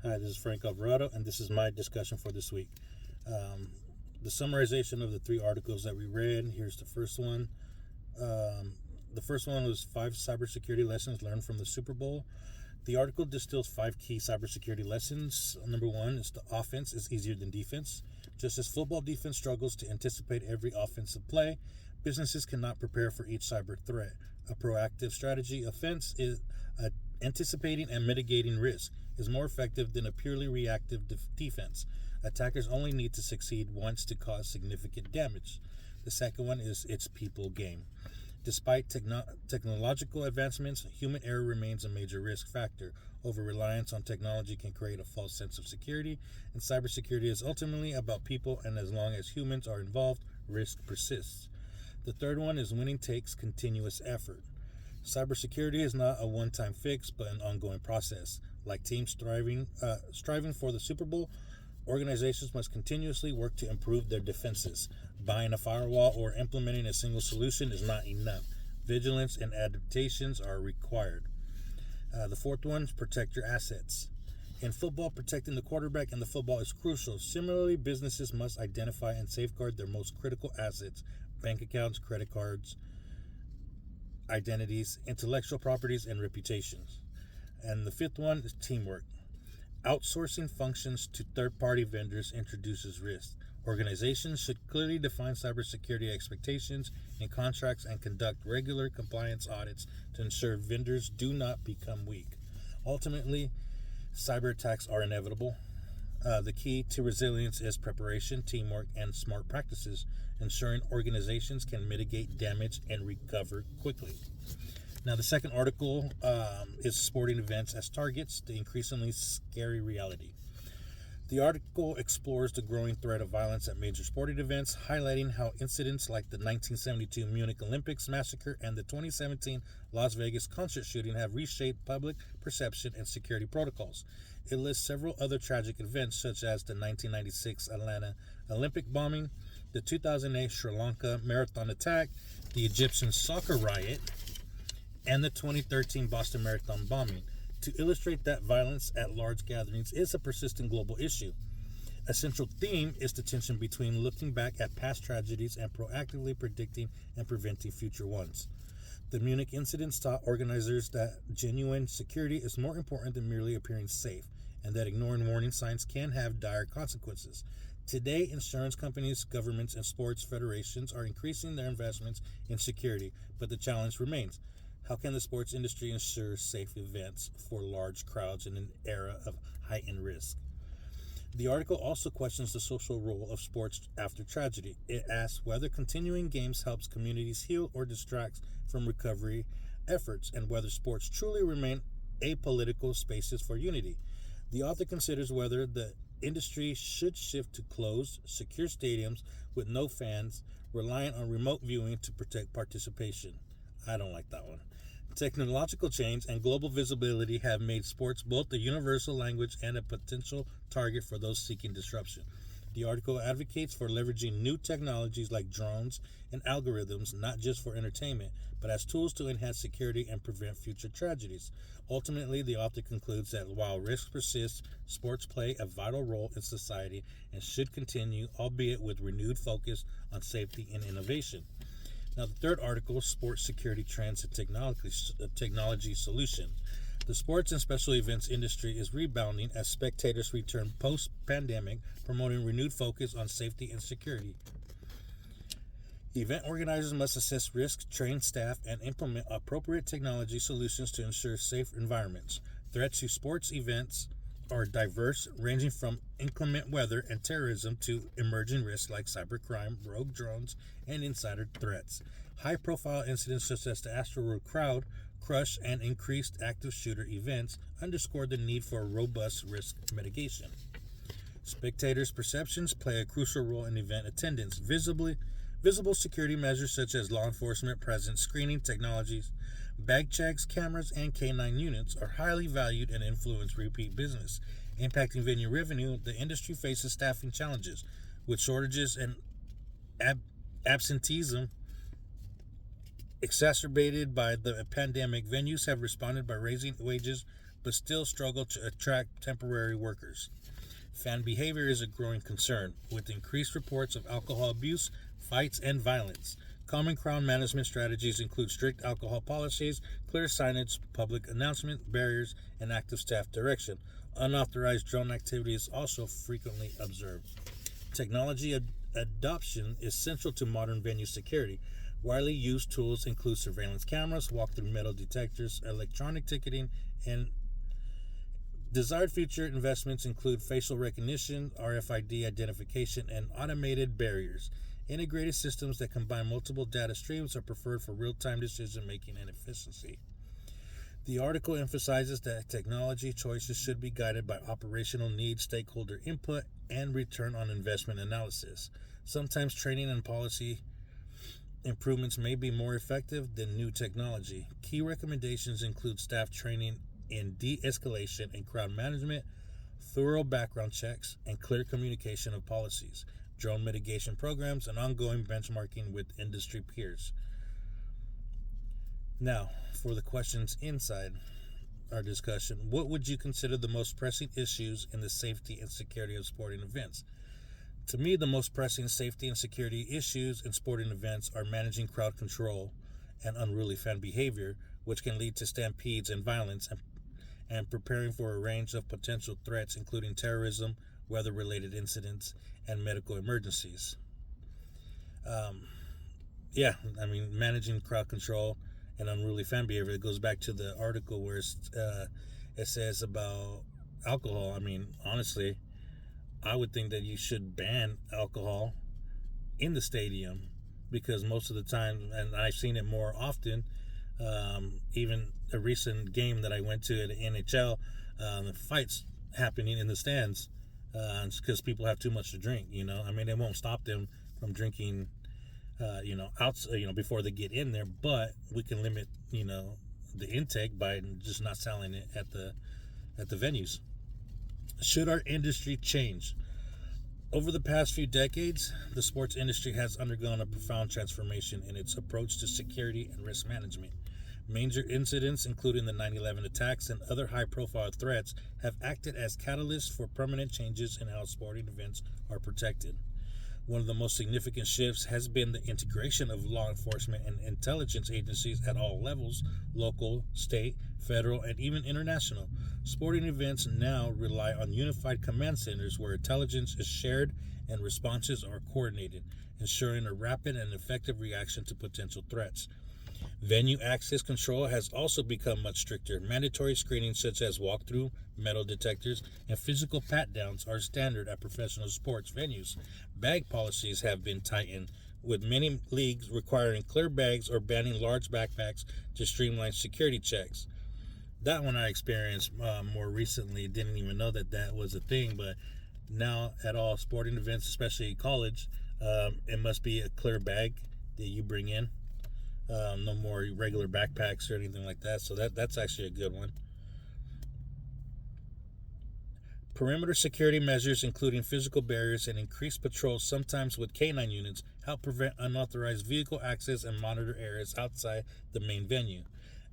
Hi, this is Frank Alvarado, and this is my discussion for this week. Um, the summarization of the three articles that we read. Here's the first one. Um, the first one was 5 cybersecurity lessons learned from the Super Bowl. The article distills 5 key cybersecurity lessons. Number one is the offense is easier than defense. Just as football defense struggles to anticipate every offensive play, businesses cannot prepare for each cyber threat. A proactive strategy offense is anticipating and mitigating risk is more effective than a purely reactive defense. Attackers only need to succeed once to cause significant damage. The second one is it's people game. Despite technological advancements, human error remains a major risk factor. Over reliance on technology can create a false sense of security, and cybersecurity is ultimately about people, and as long as humans are involved, risk persists. The third one is winning takes continuous effort. Cybersecurity is not a one-time fix, but an ongoing process. Like teams striving for the Super Bowl, organizations must continuously work to improve their defenses. Buying a firewall or implementing a single solution is not enough. Vigilance and adaptations are required. The fourth one is protect your assets. In football, protecting the quarterback and the football is crucial. Similarly, businesses must identify and safeguard their most critical assets: bank accounts, credit cards, identities, intellectual properties, and reputations. And the fifth one is teamwork. Outsourcing functions to third-party vendors introduces risk. Organizations should clearly define cybersecurity expectations in contracts and conduct regular compliance audits to ensure vendors do not become weak. Ultimately, cyber attacks are inevitable. The key to resilience is preparation, teamwork, and smart practices, ensuring organizations can mitigate damage and recover quickly. Now, the second article is sporting events as targets, the increasingly scary reality. The article explores the growing threat of violence at major sporting events, highlighting how incidents like the 1972 Munich Olympics massacre and the 2017 Las Vegas concert shooting have reshaped public perception and security protocols. It lists several other tragic events, such as the 1996 Atlanta Olympic bombing, the 2008 Sri Lanka marathon attack, the Egyptian soccer riot, and the 2013 Boston Marathon bombing, to illustrate that violence at large gatherings is a persistent global issue. A central theme is the tension between looking back at past tragedies and proactively predicting and preventing future ones. The Munich incidents taught organizers that genuine security is more important than merely appearing safe, and that ignoring warning signs can have dire consequences. Today, insurance companies, governments, and sports federations are increasing their investments in security, but the challenge remains. How can the sports industry ensure safe events for large crowds in an era of heightened risk? The article also questions the social role of sports after tragedy. It asks whether continuing games helps communities heal or distracts from recovery efforts, and whether sports truly remain apolitical spaces for unity. The author considers whether the industry should shift to closed, secure stadiums with no fans, relying on remote viewing to protect participation. I don't like that one. Technological change and global visibility have made sports both a universal language and a potential target for those seeking disruption. The article advocates for leveraging new technologies like drones and algorithms, not just for entertainment, but as tools to enhance security and prevent future tragedies. Ultimately, the author concludes that while risk persists, sports play a vital role in society and should continue, albeit with renewed focus on safety and innovation. Now, the third article, Sports Security Trends and Technology Solution. The sports and special events industry is rebounding as spectators return post-pandemic, promoting renewed focus on safety and security. Event organizers must assess risk, train staff, and implement appropriate technology solutions to ensure safe environments. Threats to sports events are diverse, ranging from inclement weather and terrorism to emerging risks like cybercrime, rogue drones, and insider threats. High-profile incidents such as the Astroworld crowd crush and increased active shooter events underscore the need for robust risk mitigation. Spectators' perceptions play a crucial role in event attendance. Visible security measures such as law enforcement presence, screening technologies, bag checks, cameras, and K9 units are highly valued and influence repeat business. Impacting venue revenue, the industry faces staffing challenges. With shortages and absenteeism exacerbated by the pandemic, venues have responded by raising wages, but still struggle to attract temporary workers. Fan behavior is a growing concern, with increased reports of alcohol abuse, fights, and violence. Common crowd management strategies include strict alcohol policies, clear signage, public announcement barriers, and active staff direction. Unauthorized drone activity is also frequently observed. Technology adoption is central to modern venue security. Widely used tools include surveillance cameras, walk-through metal detectors, electronic ticketing, and desired future investments include facial recognition, RFID identification, and automated barriers. Integrated systems that combine multiple data streams are preferred for real-time decision-making and efficiency. The article emphasizes that technology choices should be guided by operational needs, stakeholder input, and return on investment analysis. Sometimes training and policy improvements may be more effective than new technology. Key recommendations include staff training in de-escalation and crowd management, thorough background checks, and clear communication of policies, drone mitigation programs, and ongoing benchmarking with industry peers. Now, for the questions inside our discussion, what would you consider the most pressing issues in the safety and security of sporting events? To me, the most pressing safety and security issues in sporting events are managing crowd control and unruly fan behavior, which can lead to stampedes and violence, and preparing for a range of potential threats, including terrorism, weather-related incidents, and medical emergencies. Managing crowd control and unruly fan behavior. It goes back to the article where it says about alcohol. I mean, honestly, I would think that you should ban alcohol in the stadium, because most of the time, and I've seen it more often, even a recent game that I went to at the NHL, fights happening in the stands because people have too much to drink. I mean, they won't stop them from drinking, before they get in there, but we can limit, the intake by just not selling it at the venues. Should our industry change? Over the past few decades, the sports industry has undergone a profound transformation in its approach to security and risk management. Major incidents, including the 9/11 attacks and other high-profile threats, have acted as catalysts for permanent changes in how sporting events are protected. One of the most significant shifts has been the integration of law enforcement and intelligence agencies at all levels: local, state, federal, and even international. Sporting events now rely on unified command centers where intelligence is shared and responses are coordinated, ensuring a rapid and effective reaction to potential threats. Venue access control has also become much stricter. Mandatory screenings such as walkthrough, metal detectors, and physical pat-downs are standard at professional sports venues. Bag policies have been tightened, with many leagues requiring clear bags or banning large backpacks to streamline security checks. That one I experienced more recently. Didn't even know that was a thing, but now at all sporting events, especially college, it must be a clear bag that you bring in. No more regular backpacks or anything like that. So that's actually a good one. Perimeter security measures, including physical barriers and increased patrols, sometimes with canine units, help prevent unauthorized vehicle access and monitor areas outside the main venue.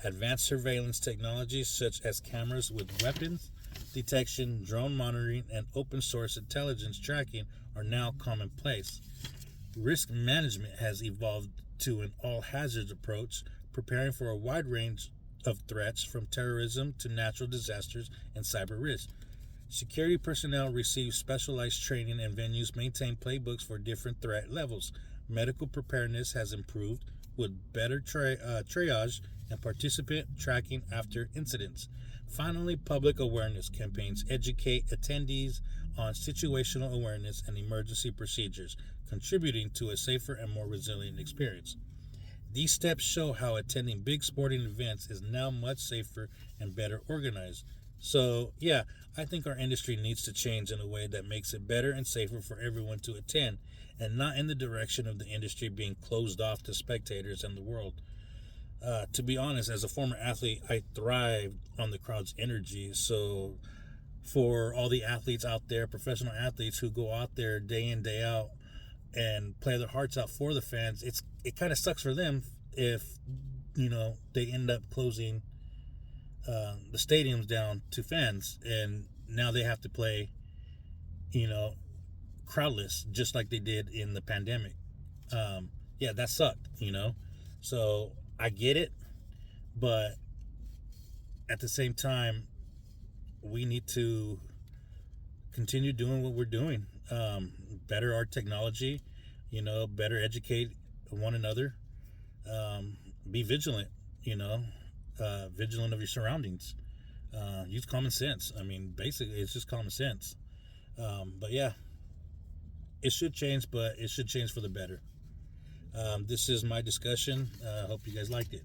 Advanced surveillance technologies such as cameras with weapons detection, drone monitoring, and open source intelligence tracking are now commonplace. Risk management has evolved to an all-hazards approach, preparing for a wide range of threats from terrorism to natural disasters and cyber risk. Security personnel receive specialized training, and venues maintain playbooks for different threat levels. Medical preparedness has improved with better triage and participant tracking after incidents. Finally, public awareness campaigns educate attendees on situational awareness and emergency procedures, contributing to a safer and more resilient experience. These steps show how attending big sporting events is now much safer and better organized. So, I think our industry needs to change in a way that makes it better and safer for everyone to attend, and not in the direction of the industry being closed off to spectators and the world. To be honest, as a former athlete, I thrived on the crowd's energy. So for all the athletes out there, professional athletes who go out there day in, day out and play their hearts out for the fans, it kind of sucks for them if, they end up closing the stadiums down to fans, and now they have to play, you know, crowdless, just like they did in the pandemic. Yeah, that sucked, you know. So I get it, but at the same time, we need to continue doing what we're doing. Better our technology, better educate one another. Be vigilant, vigilant of your surroundings. Use common sense. I mean, basically, it's just common sense. But yeah, it should change, but it should change for the better. This is my discussion. I hope you guys liked it.